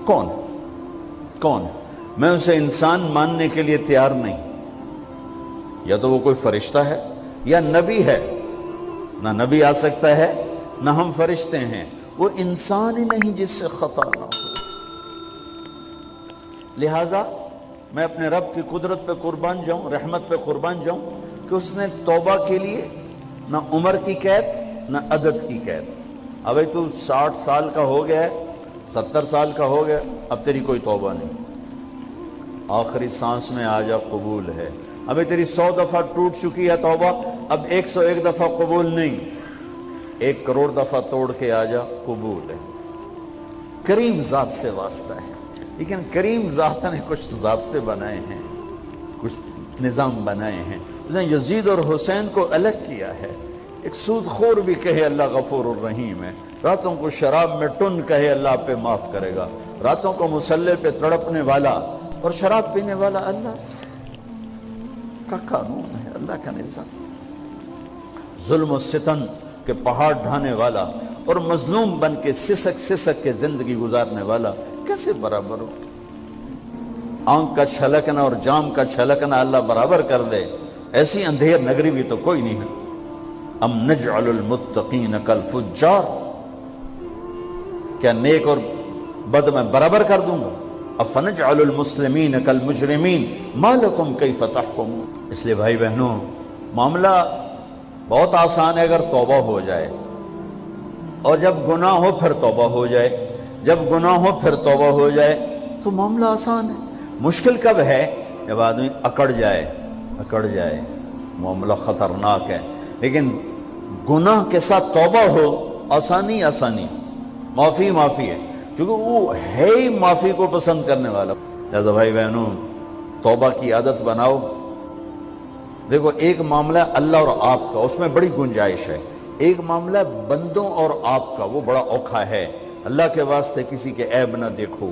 کون کون؟ میں اسے انسان ماننے کے لیے تیار نہیں. یا تو وہ کوئی فرشتہ ہے یا نبی ہے. نہ نبی آ سکتا ہے نہ ہم فرشتے ہیں. وہ انسان ہی نہیں جس سے خطا نہ ہو. لہٰذا میں اپنے رب کی قدرت پہ قربان جاؤں, رحمت پہ قربان جاؤں کہ اس نے توبہ کے لیے نہ عمر کی قید نہ عدد کی قید. اب تو 60 سال کا ہو گیا ہے, 70 سال کا ہو گیا, اب تیری کوئی توبہ نہیں, آخری سانس میں آ جا قبول ہے. ابھی تیری 100 دفعہ ٹوٹ چکی ہے توبہ, اب 101 دفعہ قبول نہیں, 1 کروڑ دفعہ توڑ کے آ جا قبول ہے. کریم ذات سے واسطہ ہے. لیکن کریم ذات نے کچھ ضابطے بنائے ہیں, کچھ نظام بنائے ہیں. اس نے یزید اور حسین کو الگ کیا ہے. ایک سود خور بھی کہے اللہ غفور الرحیم ہے, راتوں کو شراب میں ٹن کہے اللہ پہ معاف کرے گا, راتوں کو مصلی پہ تڑپنے والا اور شراب پینے والا اللہ کا قانون ہے, اللہ کا نظام. ظلم و ستم کے پہاڑ ڈھانے والا اور مظلوم بن کے سسک سسک کے زندگی گزارنے والا کیسے برابر ہو؟ آنکھ کا چھلکنا اور جام کا چھلکنا اللہ برابر کر دے, ایسی اندھیر نگری بھی تو کوئی نہیں ہے. ام نجعل المتقین کالفجار, کیا نیک اور بد میں برابر کر دوں گا؟ افنجعل المسلمین کالمجرمین ما لکم کیف تحکمون. اس لیے بھائی بہنوں, معاملہ بہت آسان ہے اگر توبہ ہو جائے, اور جب گناہ ہو پھر توبہ ہو جائے, جب گناہ ہو پھر توبہ ہو جائے تو معاملہ آسان ہے. مشکل کب ہے؟ جب آدمی اکڑ جائے, معاملہ خطرناک ہے. لیکن گناہ کے ساتھ توبہ ہو, آسانی, معافی ہے, کیونکہ وہ ہے ہی معافی کو پسند کرنے والا. لہذا بھائی بہنوں, توبہ کی عادت بناؤ. دیکھو, ایک معاملہ اللہ اور آپ کا, اس میں بڑی گنجائش ہے. ایک معاملہ بندوں اور آپ کا, وہ بڑا اوکھا ہے. اللہ کے واسطے کسی کے عیب نہ دیکھو,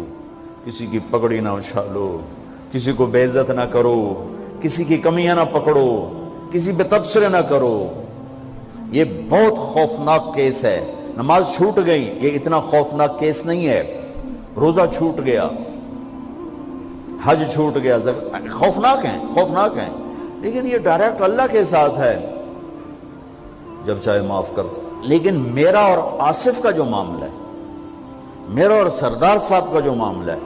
کسی کی پگڑی نہ اچھالو, کسی کو بے عزت نہ کرو, کسی کی کمیاں نہ پکڑو, کسی پہ تبصرے نہ کرو. یہ بہت خوفناک کیس ہے. نماز چھوٹ گئی, یہ اتنا خوفناک کیس نہیں ہے. روزہ چھوٹ گیا, حج چھوٹ گیا, خوفناک ہیں, لیکن یہ ڈائریکٹ اللہ کے ساتھ ہے, جب چاہے معاف کر دو. لیکن میرا اور آصف کا جو معاملہ ہے, میرا اور سردار صاحب کا جو معاملہ ہے,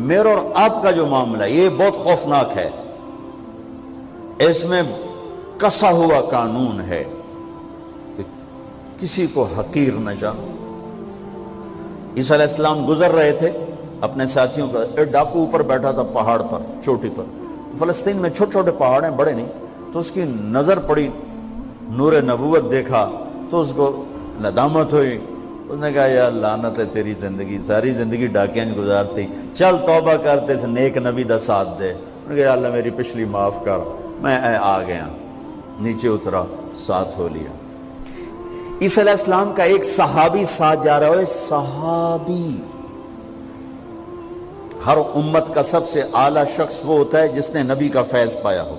میرا اور آپ کا جو معاملہ ہے, یہ بہت خوفناک ہے. اس میں کسا ہوا قانون ہے کہ کسی کو حقیر نہ جانو. عیسیٰ علیہ السلام گزر رہے تھے اپنے ساتھیوں کا, ایک ڈاکو اوپر بیٹھا تھا پہاڑ پر, چوٹی پر. فلسطین میں چھوٹے چھوٹے پہاڑ ہیں, بڑے نہیں. تو اس کی نظر پڑی, نور نبوت دیکھا تو اس کو ندامت ہوئی. اس نے کہا یا لعنت ہے تیری زندگی, ساری زندگی ڈاکیاں گزارتی, چل توبہ کرتے سے نیک نبی دا ساتھ دے. انہوں نے کہا یا اللہ میری پچھلی معاف کر, میں آ گیا, نیچے اترا, ساتھ ہو لیا. عیسیٰ علیہ السلام کا ایک صحابی ساتھ جا رہا ہے. صحابی, ہر امت کا سب سے اعلیٰ شخص وہ ہوتا ہے جس نے نبی کا فیض پایا ہو.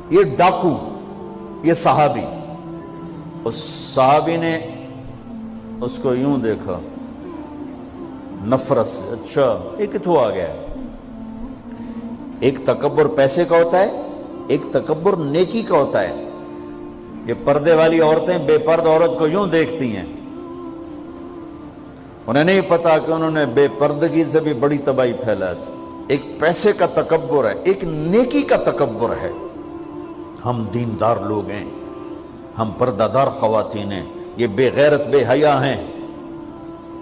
یہ ڈاکو, یہ صحابی. اس صحابی نے اس کو یوں دیکھا نفرت سے, اچھا یہ کتوں آ گیا. ایک تکبر پیسے کا ہوتا ہے, ایک تکبر نیکی کا ہوتا ہے. یہ پردے والی عورتیں بے پرد عورت کو یوں دیکھتی ہیں, انہیں نہیں پتا کہ انہوں نے بے پردگی سے بھی بڑی تباہی پھیلا تھی. ایک پیسے کا تکبر ہے, ایک نیکی کا تکبر ہے. ہم دیندار لوگ ہیں, ہم پردہ دار خواتین ہیں, یہ بے غیرت بے حیا ہیں.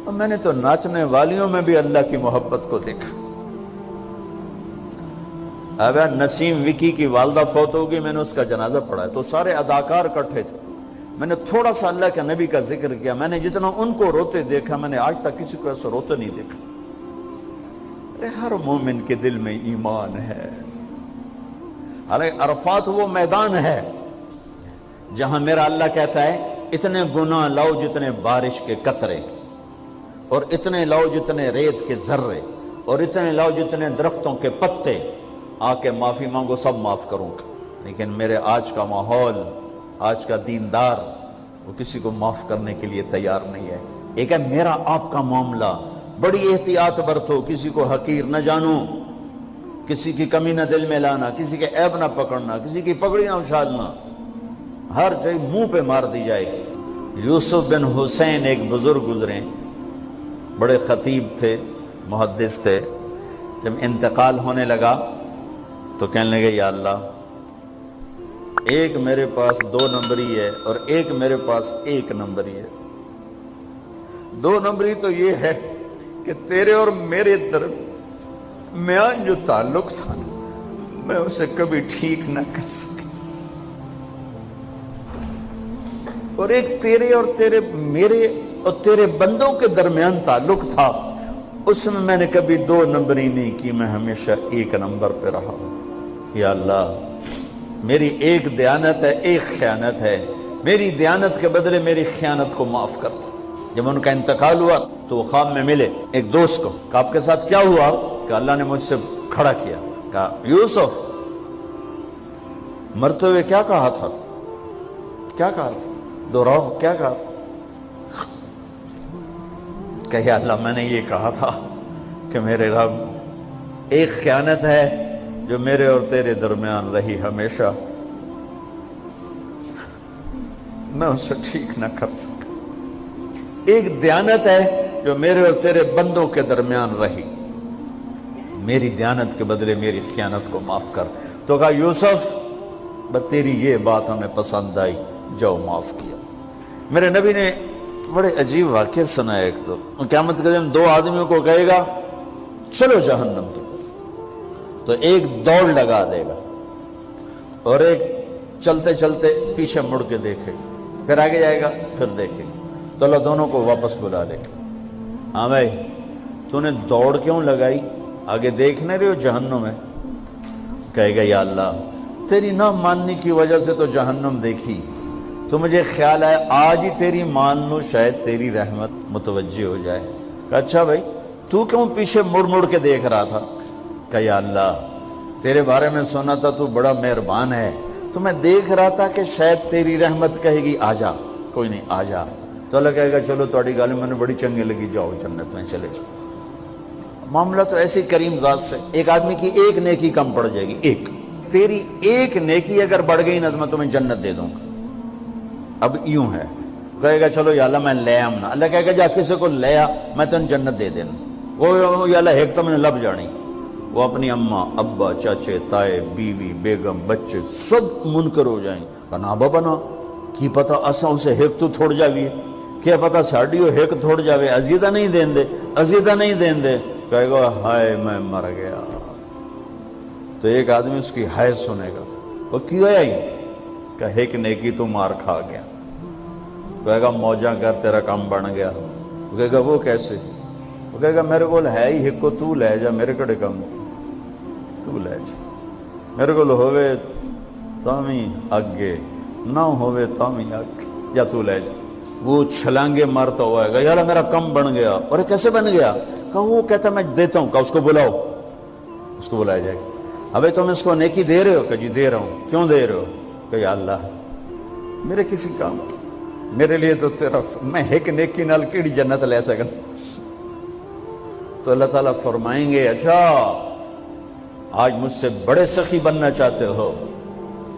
اور میں نے تو ناچنے والیوں میں بھی اللہ کی محبت کو دیکھا. اب نسیم وکی کی والدہ فوت ہوگی, میں نے اس کا جنازہ پڑھا ہے, تو سارے اداکار اکٹھے تھے. میں نے تھوڑا سا اللہ کے نبی کا ذکر کیا. میں نے جتنا ان کو روتے دیکھا, میں نے آج تک کسی کو ایسا روتے نہیں دیکھا. ارے ہر مومن کے دل میں ایمان ہے. حالانکہ عرفات وہ میدان ہے جہاں میرا اللہ کہتا ہے اتنے گناہ لاؤ جتنے بارش کے قطرے, اور اتنے لاؤ جتنے ریت کے ذرے, اور اتنے لاؤ جتنے درختوں کے پتے, آ کے معافی مانگو, سب معاف کروں گا. لیکن میرے آج کا ماحول, آج کا دیندار, وہ کسی کو معاف کرنے کے لیے تیار نہیں ہے. ایک ہے میرا آپ کا معاملہ, بڑی احتیاط برتو، کسی کو حقیر نہ جانو، کسی کی کمی نہ دل میں لانا، کسی کے عیب نہ پکڑنا، کسی کی پگڑی نہ اچھالنا، ہر چیز منہ پہ مار دی جائے گی۔ یوسف بن حسین ایک بزرگ گزرے، بڑے خطیب تھے، محدث تھے، جب انتقال ہونے لگا تو کہنے لگے یا اللہ، ایک میرے پاس 2 نمبری ہے اور ایک میرے پاس 1 نمبری ہے۔ 2 نمبری تو یہ ہے کہ تیرے اور میرے درمیان جو تعلق تھا میں اسے کبھی ٹھیک نہ کر سکی، اور ایک تیرے اور میرے اور تیرے بندوں کے درمیان تعلق تھا، اس میں نے کبھی 2 نمبری نہیں کی، میں ہمیشہ 1 نمبر پہ رہا۔ یا اللہ، میری ایک دیانت ہے، ایک خیانت ہے، میری دیانت کے بدلے میری خیانت کو معاف کر دو۔ جب ان کا انتقال ہوا تو وہ خواب میں ملے ایک دوست کو، کہ آپ کے ساتھ کیا ہوا؟ کہ اللہ نے مجھ سے کھڑا کیا، کہا یوسف مرتے ہوئے کیا کہا تھا؟ کیا کہا تھا؟ دوہراؤ، کیا کہا؟ کہ یا اللہ، میں نے یہ کہا تھا کہ میرے رب، ایک خیانت ہے جو میرے اور تیرے درمیان رہی ہمیشہ، میں اسے ٹھیک نہ کر سکا۔ ایک دیانت ہے جو میرے اور تیرے بندوں کے درمیان رہی، میری دیانت کے بدلے میری خیانت کو معاف کر۔ تو کہا یوسف، بس تیری یہ بات ہمیں پسند آئی، جاؤ معاف کیا۔ میرے نبی نے بڑے عجیب واقعہ سنا ہے۔ ایک تو قیامت کے دن 2 آدمیوں کو کہے گا چلو جہنم کی طرف، تو ایک دوڑ لگا دے گا اور ایک چلتے چلتے پیچھے مڑ کے دیکھے، پھر آگے جائے گا، پھر دیکھے گا، تو اللہ دونوں کو واپس بلا لے گا۔ ہاں بھائی، تو نے دوڑ کیوں لگائی؟ آگے دیکھ نہیں رہے ہو جہنم ہے؟ کہے گا یا اللہ، تیری نہ ماننے کی وجہ سے تو جہنم دیکھی، تو مجھے خیال ہے آج ہی تیری مان لوں، شاید تیری رحمت متوجہ ہو جائے۔ کہا اچھا بھائی، تو کیوں پیچھے مڑ مڑ کے دیکھ رہا تھا؟ کہ یا اللہ، تیرے بارے میں سنا تھا تو بڑا مہربان ہے، تو میں دیکھ رہا تھا کہ شاید تیری رحمت کہے گی آ جا، کوئی نہیں آ جا، تو اللہ کہے گا چلو تھوڑی گل میں نے بڑی چنگی لگی، جاؤ جنت میں چلے جاؤ۔ معاملہ تو ایسی کریم ذات سے، ایک آدمی کی ایک نیکی کم پڑ جائے گی، ایک تیری ایک نیکی اگر بڑھ گئی نا تو میں تمہیں جنت دے دوں گا۔ اب یوں ہے، کہے گا چلو یا اللہ میں لے آم نا، اللہ کہے گا جا کسی کو لے آ، میں تمہیں جنت دے دینا۔ وہ یا اللہ ایک تو میں نے لب جانی، وہ اپنی اماں ابا چاچے تائے بیوی بیگم بچے سب منکر ہو جائیں، بنا بنا کی پتہ اساں اسے ہیک تو تھوڑ جاویے، کیا پتہ ساڑی وہ ہیک تھوڑ جاوے، عزیدہ نہیں دین دے، عزیدہ نہیں دین دے۔ کہے گا ہائے میں مر گیا۔ تو ایک آدمی اس کی ہائے سنے گا، وہ کیوں آئی؟ کہ ایک نیکی تو مار کھا گیا۔ کہے گا موجاں کر تیرا کام بن گیا۔ وہ کہے گا وہ کیسے؟ وہ کہے گا میرے کو ہے ہی ایک کو، تو لے جا، میرے کڑے کم تھی، تو لے جا، میرے کو ہوئے تامی اگے نہ ہوئے تامی اگے، یا تو لے جا۔ وہ چھلانگے مارتا ہوا ہے گا یا اللہ میرا کم بن گیا۔ اور کیسے بن گیا؟ کہ وہ کہتا میں دیتا ہوں، کہ اس کو بلاؤ، اس کو بلایا جائے گا۔ ابھی تم اس کو نیکی دے رہے ہو؟ کہ جی دے رہا ہوں۔ کیوں دے رہے ہو؟ کہ یا اللہ میرے کسی کام کی، میرے لیے تو تیرا، میں ایک نیکی نال کیڑی جنت لے سکن۔ تو اللہ تعالیٰ فرمائیں گے اچھا آج مجھ سے بڑے سخی بننا چاہتے ہو؟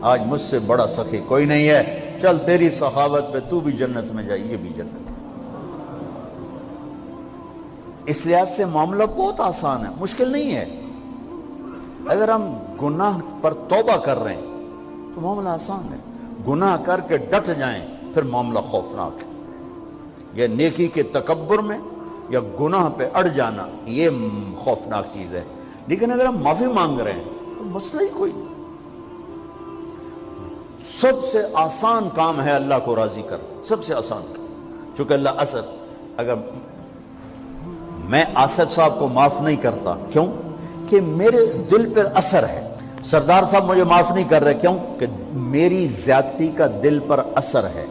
آج مجھ سے بڑا سخی کوئی نہیں ہے، چل تیری سخاوت پہ تو بھی جنت میں جائے، یہ بھی جنت۔ اس لحاظ سے معاملہ بہت آسان ہے، مشکل نہیں ہے۔ اگر ہم گناہ پر توبہ کر رہے ہیں تو معاملہ آسان ہے، گناہ کر کے ڈٹ جائیں پھر معاملہ خوفناک ہے۔ یا نیکی کے تکبر میں یا گناہ پہ اڑ جانا یہ خوفناک چیز ہے۔ لیکن اگر ہم معافی مانگ رہے ہیں تو مسئلہ ہی کوئی نہیں۔ سب سے آسان کام ہے اللہ کو راضی کر، سب سے آسان کام، چونکہ اللہ اسد، اگر میں آصف صاحب کو معاف نہیں کرتا، کیوں کہ میرے دل پر اثر ہے، سردار صاحب مجھے معاف نہیں کر رہے، کیوں کہ میری زیادتی کا دل پر اثر ہے،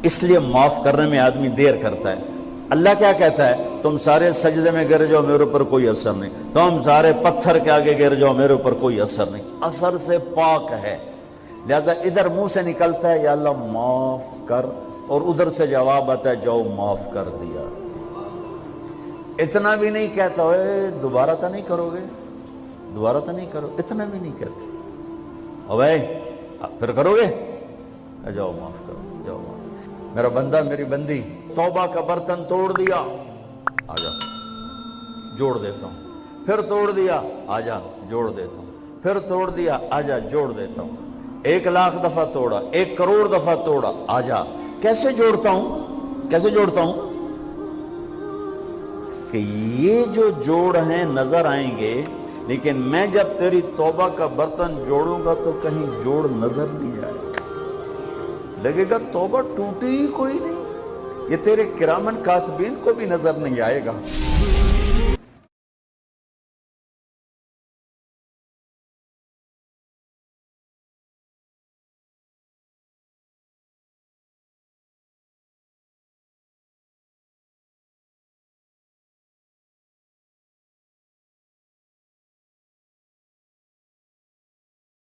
اس لیے معاف کرنے میں آدمی دیر کرتا ہے۔ اللہ کیا کہتا ہے؟ تم سارے سجدے میں گر جاؤ، میرے اوپر کوئی اثر نہیں، تم سارے پتھر کے آگے گر جاؤ، میرے اوپر کوئی اثر نہیں، اثر سے پاک ہے۔ لہذا ادھر منہ سے نکلتا ہے یا اللہ معاف کر، اور ادھر سے جواب آتا ہے جاؤ معاف کر دیا۔ اتنا بھی نہیں کہتا ہوئے دوبارہ تو نہیں کرو گے، دوبارہ تو نہیں کرو، اتنا بھی نہیں کہتا، او بھائی پھر کرو گے، جاؤ معاف کرو، جاؤ معاف، میرا بندہ میری بندی توبہ کا برتن توڑ دیا، آ جا جوڑ دیتا ہوں، پھر توڑ دیا، آ جا جوڑ دیتا ہوں، پھر توڑ دیا، آ جا جوڑ دیتا ہوں، 1,00,000 دفعہ توڑا، 1 کروڑ دفعہ توڑا، آ جا، کیسے جوڑتا ہوں، کیسے جوڑتا ہوں کہ یہ جو جوڑ ہیں نظر آئیں گے، لیکن میں جب تیری توبہ کا برتن جوڑوں گا تو کہیں جوڑ نظر نہیں آئے گا، لگے گا توبہ ٹوٹی ہی کوئی نہیں، یہ تیرے کرامن کاتبین کو بھی نظر نہیں آئے گا۔